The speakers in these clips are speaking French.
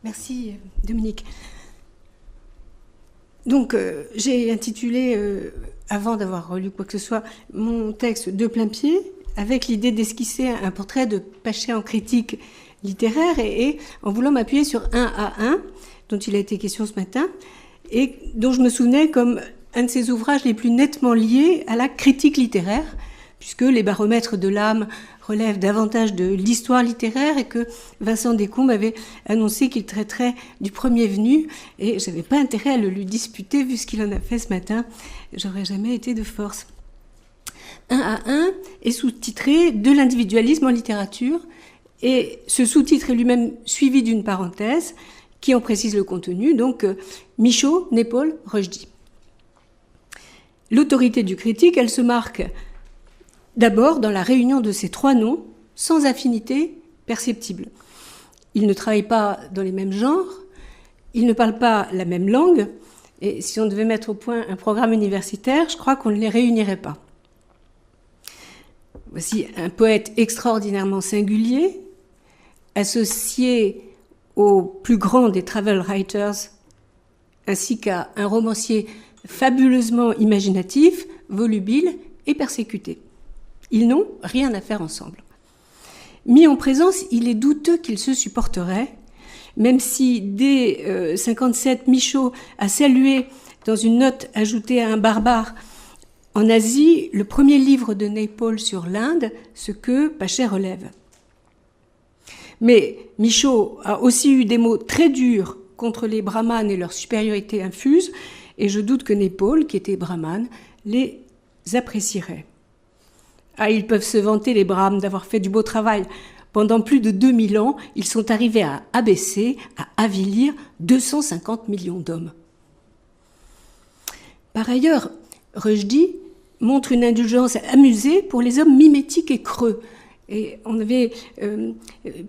Merci Dominique. Donc j'ai intitulé, avant d'avoir relu quoi que ce soit, mon texte de plein pied, avec l'idée d'esquisser un portrait de Pachet en critique littéraire et en voulant m'appuyer sur un à un, dont il a été question ce matin, et dont je me souvenais comme un de ses ouvrages les plus nettement liés à la critique littéraire, puisque les baromètres de l'âme relèvent davantage de l'histoire littéraire et que Vincent Descombes avait annoncé qu'il traiterait du premier venu, et je n'avais pas intérêt à le lui disputer vu ce qu'il en a fait ce matin, j'aurais jamais été de force. Un à un est sous-titré de l'individualisme en littérature, et ce sous-titre est lui-même suivi d'une parenthèse qui en précise le contenu, donc Michaud, Naipaul, Rushdie. L'autorité du critique, elle se marque d'abord dans la réunion de ces trois noms, sans affinité perceptible. Ils ne travaillent pas dans les mêmes genres, ils ne parlent pas la même langue, et si on devait mettre au point un programme universitaire, je crois qu'on ne les réunirait pas. Voici un poète extraordinairement singulier, associé au plus grand des travel writers, ainsi qu'à un romancier fabuleusement imaginatif, volubile et persécuté. Ils n'ont rien à faire ensemble. Mis en présence, il est douteux qu'ils se supporteraient, même si dès 57, Michaud a salué dans une note ajoutée à un barbare en Asie le premier livre de Naipaul sur l'Inde, ce que Pachet relève. Mais Michaud a aussi eu des mots très durs contre les brahmanes et leur supériorité infuse, et je doute que Naipaul, qui était brahmane, les apprécierait. Ah, ils peuvent se vanter, les brahmes, d'avoir fait du beau travail. Pendant plus de 2000 ans, ils sont arrivés à abaisser, à avilir 250 millions d'hommes. Par ailleurs, Rushdie montre une indulgence amusée pour les hommes mimétiques et creux. Et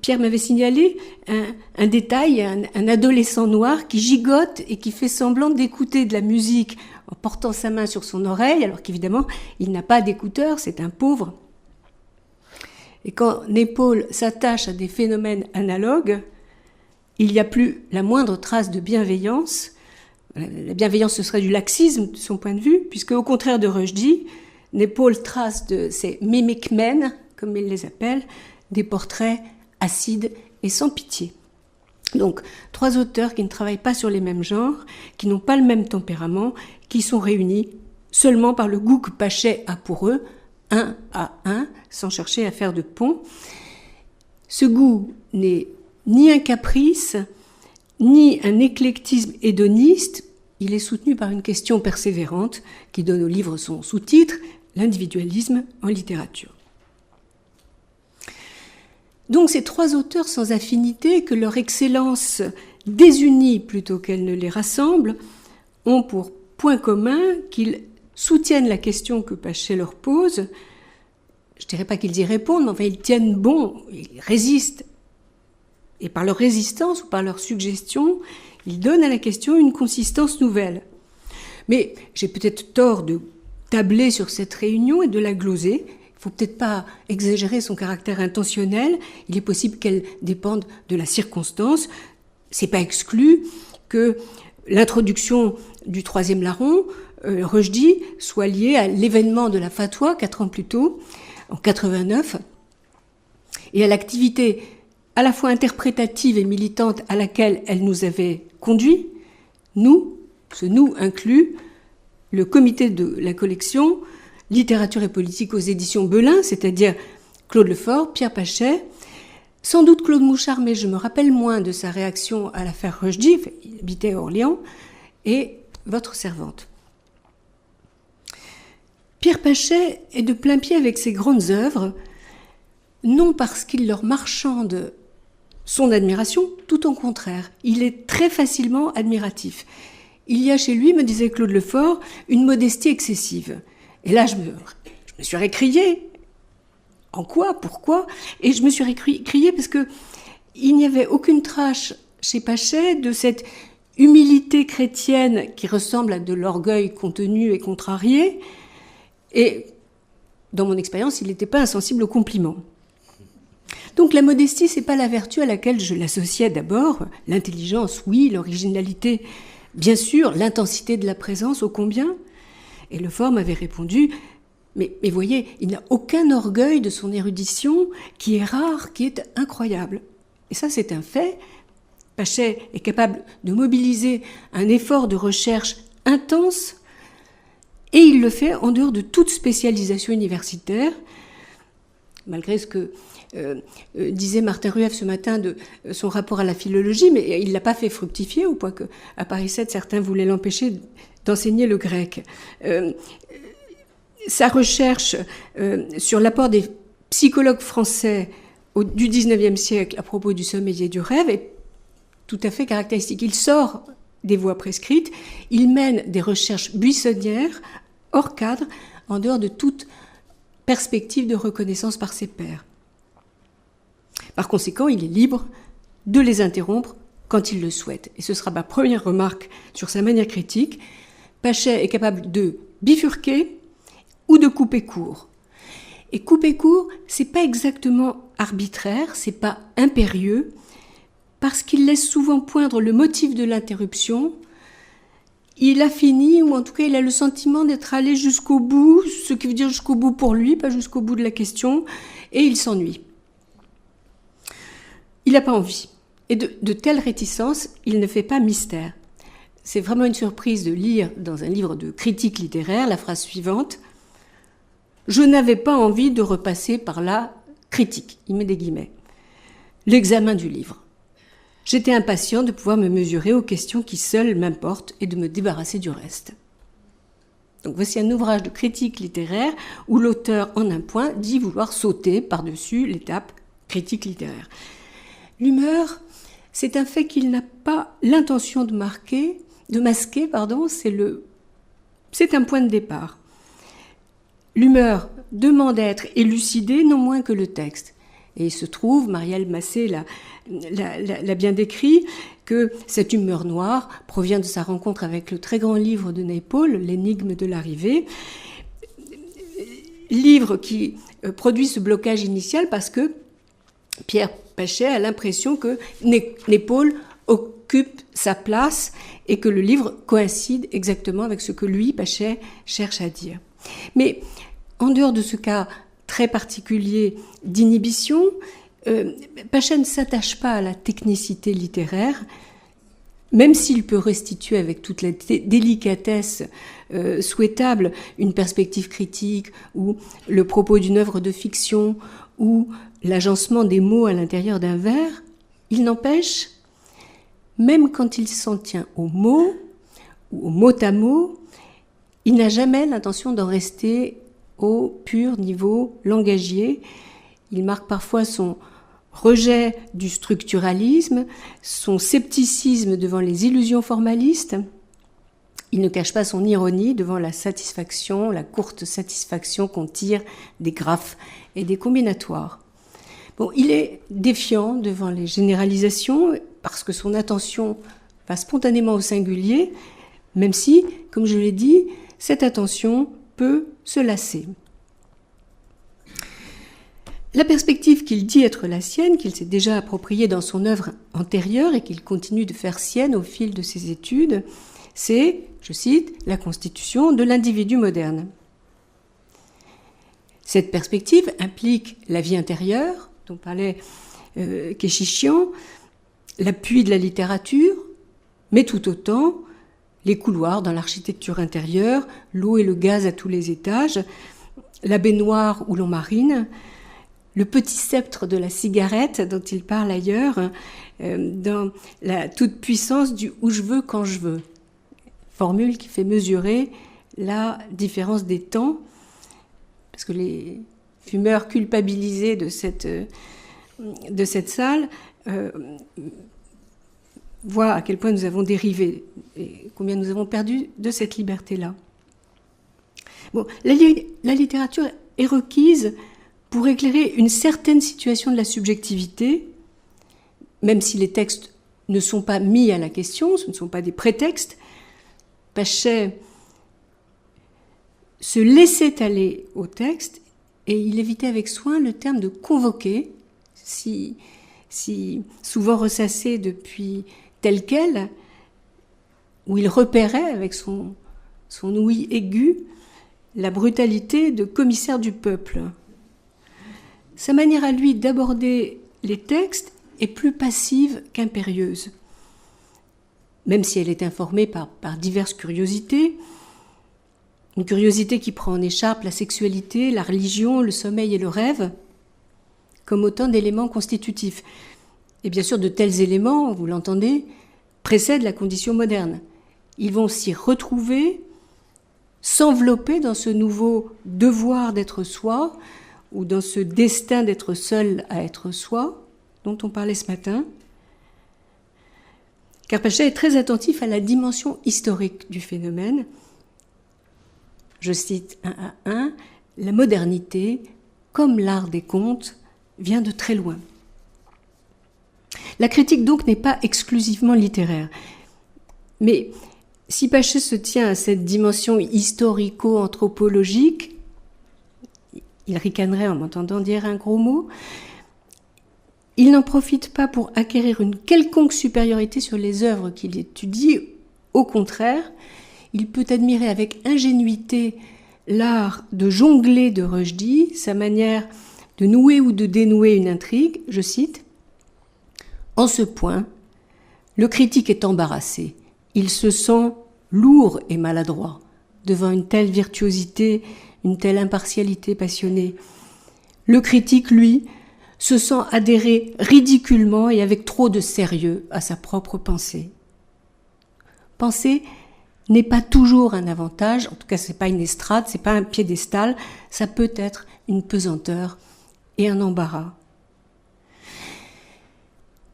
Pierre m'avait signalé un détail, un adolescent noir qui gigote et qui fait semblant d'écouter de la musique en portant sa main sur son oreille, alors qu'évidemment, il n'a pas d'écouteur, c'est un pauvre. Et quand Naipaul s'attache à des phénomènes analogues, il n'y a plus la moindre trace de bienveillance. La bienveillance, ce serait du laxisme de son point de vue, puisque au contraire de Rushdie, Naipaul trace de ces mimic men, comme il les appelle, des portraits acides et sans pitié. Donc, trois auteurs qui ne travaillent pas sur les mêmes genres, qui n'ont pas le même tempérament, qui sont réunis seulement par le goût que Pachet a pour eux, un à un, sans chercher à faire de pont. Ce goût n'est ni un caprice, ni un éclectisme hédoniste, il est soutenu par une question persévérante qui donne au livre son sous-titre, l'individualisme en littérature. Donc ces trois auteurs sans affinité, que leur excellence désunie plutôt qu'elle ne les rassemble, ont pour point commun qu'ils soutiennent la question que Pachet leur pose. Je ne dirais pas qu'ils y répondent, mais enfin ils tiennent bon, ils résistent. Et par leur résistance ou par leur suggestion, ils donnent à la question une consistance nouvelle. Mais j'ai peut-être tort de tabler sur cette réunion et de la gloser. Il ne faut peut-être pas exagérer son caractère intentionnel. Il est possible qu'elle dépende de la circonstance. C'est pas exclu que l'introduction du troisième larron, Rushdie, soit liée à l'événement de la fatwa 4 ans plus tôt, en 89, et à l'activité à la fois interprétative et militante à laquelle elle nous avait conduit, nous, ce nous inclut le comité de la collection Littérature et politique aux éditions Belin, c'est-à-dire Claude Lefort, Pierre Pachet, sans doute Claude Mouchard, mais je me rappelle moins de sa réaction à l'affaire Rushdie, il habitait à Orléans, et votre servante. Pierre Pachet est de plein pied avec ses grandes œuvres, non parce qu'il leur marchande son admiration, tout au contraire. Il est très facilement admiratif. Il y a chez lui, me disait Claude Lefort, une modestie excessive. Et là, je me suis récriée. En quoi? Pourquoi? Et je me suis récriée parce que il n'y avait aucune trace chez Pachet de cette humilité chrétienne qui ressemble à de l'orgueil contenu et contrarié. Et dans mon expérience, il n'était pas insensible aux compliments. Donc la modestie, c'est pas la vertu à laquelle je l'associais d'abord. L'intelligence, oui, l'originalité, bien sûr, l'intensité de la présence, ô combien. Et Lefort m'avait répondu, mais voyez, il n'a aucun orgueil de son érudition, qui est rare, qui est incroyable. Et ça, c'est un fait. Pachet est capable de mobiliser un effort de recherche intense, et il le fait en dehors de toute spécialisation universitaire, malgré ce que disait Martin Rueff ce matin de son rapport à la philologie, mais il ne l'a pas fait fructifier, au point qu'à Paris 7, certains voulaient l'empêcher d'enseigner le grec. Sa recherche sur l'apport des psychologues français du XIXe siècle à propos du sommeil et du rêve est tout à fait caractéristique. Il sort des voies prescrites, il mène des recherches buissonnières, hors cadre, en dehors de toute perspective de reconnaissance par ses pairs. Par conséquent, il est libre de les interrompre quand il le souhaite. Et ce sera ma première remarque sur sa manière critique. Pachet est capable de bifurquer ou de couper court. Et couper court, c'est pas exactement arbitraire, c'est pas impérieux, parce qu'il laisse souvent poindre le motif de l'interruption. Il a fini, ou en tout cas il a le sentiment d'être allé jusqu'au bout, ce qui veut dire jusqu'au bout pour lui, pas jusqu'au bout de la question, et il s'ennuie. Il n'a pas envie. Et de telles réticences, il ne fait pas mystère. C'est vraiment une surprise de lire dans un livre de critique littéraire la phrase suivante « Je n'avais pas envie de repasser par la critique », il met des guillemets, l'examen du livre. J'étais impatient de pouvoir me mesurer aux questions qui seules m'importent et de me débarrasser du reste. Donc voici un ouvrage de critique littéraire où l'auteur, en un point, dit vouloir sauter par-dessus l'étape critique littéraire. L'humeur, c'est un fait qu'il n'a pas l'intention de masquer, c'est un point de départ. L'humeur demande à être élucidée non moins que le texte. Et il se trouve, Marielle Massé l'a bien décrit, que cette humeur noire provient de sa rencontre avec le très grand livre de Naipaul, L'énigme de l'arrivée, livre qui produit ce blocage initial parce que Pierre Pachet a l'impression que Naipaul occupe sa place et que le livre coïncide exactement avec ce que lui, Pachet, cherche à dire. Mais en dehors de ce cas très particulier d'inhibition, Pachet ne s'attache pas à la technicité littéraire, même s'il peut restituer avec toute la délicatesse souhaitable une perspective critique ou le propos d'une œuvre de fiction ou l'agencement des mots à l'intérieur d'un vers, il n'empêche, même quand il s'en tient aux mots ou au mot à mot, il n'a jamais l'intention d'en rester au pur niveau langagier. Il marque parfois son rejet du structuralisme, son scepticisme devant les illusions formalistes. Il ne cache pas son ironie devant la satisfaction, la courte satisfaction qu'on tire des graphes et des combinatoires. Bon, il est défiant devant les généralisations parce que son attention va spontanément au singulier, même si, comme je l'ai dit, cette attention peut se lasser. La perspective qu'il dit être la sienne, qu'il s'est déjà appropriée dans son œuvre antérieure et qu'il continue de faire sienne au fil de ses études, c'est, je cite, la constitution de l'individu moderne. Cette perspective implique la vie intérieure, dont parlait Kéchichian, l'appui de la littérature, mais tout autant les couloirs dans l'architecture intérieure, l'eau et le gaz à tous les étages, la baignoire où l'on marine, le petit sceptre de la cigarette dont il parle ailleurs, dans la toute-puissance du « où je veux, quand je veux ». Formule qui fait mesurer la différence des temps, parce que les fumeurs culpabilisés de cette salle voient à quel point nous avons dérivé et combien nous avons perdu de cette liberté-là. Bon, la littérature est requise pour éclairer une certaine situation de la subjectivité, même si les textes ne sont pas mis à la question, ce ne sont pas des prétextes. Pachet se laissait aller au texte et il évitait avec soin le terme de convoquer, si souvent ressassée depuis telle quelle, où il repérait avec son ouïe aiguë la brutalité de commissaire du peuple. Sa manière à lui d'aborder les textes est plus passive qu'impérieuse. Même si elle est informée par diverses curiosités, une curiosité qui prend en écharpe la sexualité, la religion, le sommeil et le rêve, comme autant d'éléments constitutifs. Et bien sûr, de tels éléments, vous l'entendez, précèdent la condition moderne. Ils vont s'y retrouver, s'envelopper dans ce nouveau devoir d'être soi, ou dans ce destin d'être seul à être soi, dont on parlait ce matin. Car Pachet est très attentif à la dimension historique du phénomène. Je cite 1 à 1, « La modernité, comme l'art des contes, vient de très loin. » La critique donc n'est pas exclusivement littéraire. Mais si Pachet se tient à cette dimension historico-anthropologique, il ricanerait en m'entendant dire un gros mot, il n'en profite pas pour acquérir une quelconque supériorité sur les œuvres qu'il étudie. Au contraire, il peut admirer avec ingénuité l'art de jongler de Rushdie, sa manière de nouer ou de dénouer une intrigue. Je cite, « En ce point, le critique est embarrassé. Il se sent lourd et maladroit devant une telle virtuosité, une telle impartialité passionnée. Le critique, lui, se sent adhérer ridiculement et avec trop de sérieux à sa propre pensée. Penser n'est pas toujours un avantage, en tout cas c'est pas une estrade, c'est pas un piédestal, ça peut être une pesanteur et un embarras.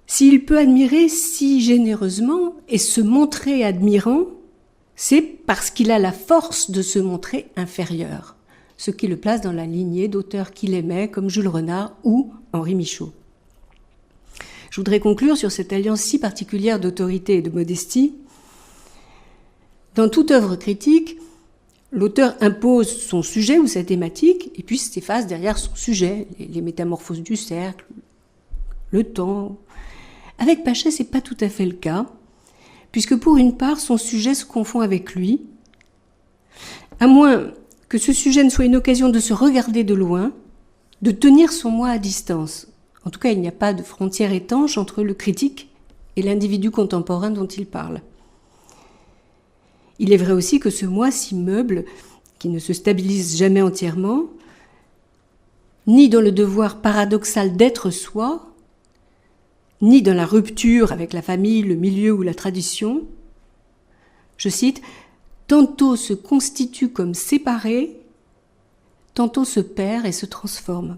S'il peut admirer si généreusement et se montrer admirant, c'est parce qu'il a la force de se montrer inférieur, ce qui le place dans la lignée d'auteurs qu'il aimait comme Jules Renard ou Henri Michaud. Je voudrais conclure sur cette alliance si particulière d'autorité et de modestie. Dans toute œuvre critique, l'auteur impose son sujet ou sa thématique et puis s'efface derrière son sujet, les métamorphoses du cercle, le temps. Avec Pachet, c'est pas tout à fait le cas, puisque pour une part, son sujet se confond avec lui, à moins que ce sujet ne soit une occasion de se regarder de loin, de tenir son moi à distance. En tout cas, il n'y a pas de frontière étanche entre le critique et l'individu contemporain dont il parle. Il est vrai aussi que ce moi si meuble, qui ne se stabilise jamais entièrement, ni dans le devoir paradoxal d'être soi, ni dans la rupture avec la famille, le milieu ou la tradition, je cite, « tantôt se constitue comme séparé, tantôt se perd et se transforme. »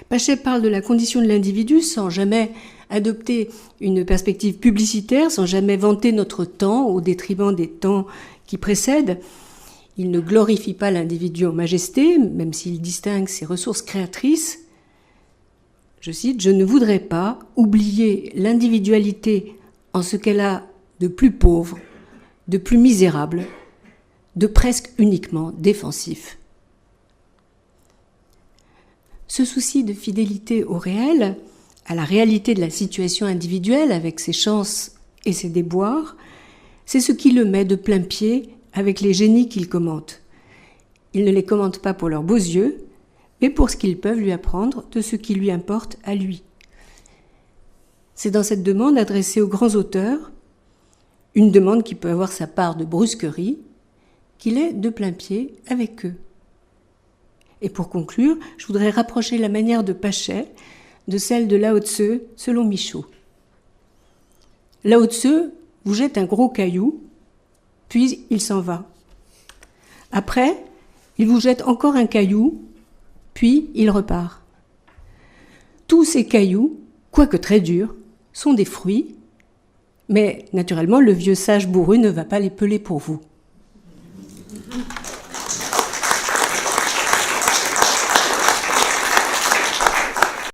Pachet parle de la condition de l'individu sans jamais adopter une perspective publicitaire, sans jamais vanter notre temps au détriment des temps qui précèdent. Il ne glorifie pas l'individu en majesté, même s'il distingue ses ressources créatrices. Je cite, « Je ne voudrais pas oublier l'individualité en ce qu'elle a de plus pauvre, de plus misérable, de presque uniquement défensif. » Ce souci de fidélité au réel, à la réalité de la situation individuelle avec ses chances et ses déboires, c'est ce qui le met de plein pied avec les génies qu'il commente. Il ne les commente pas pour leurs beaux yeux, mais pour ce qu'ils peuvent lui apprendre de ce qui lui importe à lui. C'est dans cette demande adressée aux grands auteurs, une demande qui peut avoir sa part de brusquerie, qu'il est de plein pied avec eux. Et pour conclure, je voudrais rapprocher la manière de Pachet de celle de Lao Tse selon Michaud. Lao Tse vous jette un gros caillou, puis il s'en va. Après, il vous jette encore un caillou, puis il repart. Tous ces cailloux, quoique très durs, sont des fruits, mais naturellement le vieux sage bourru ne va pas les peler pour vous.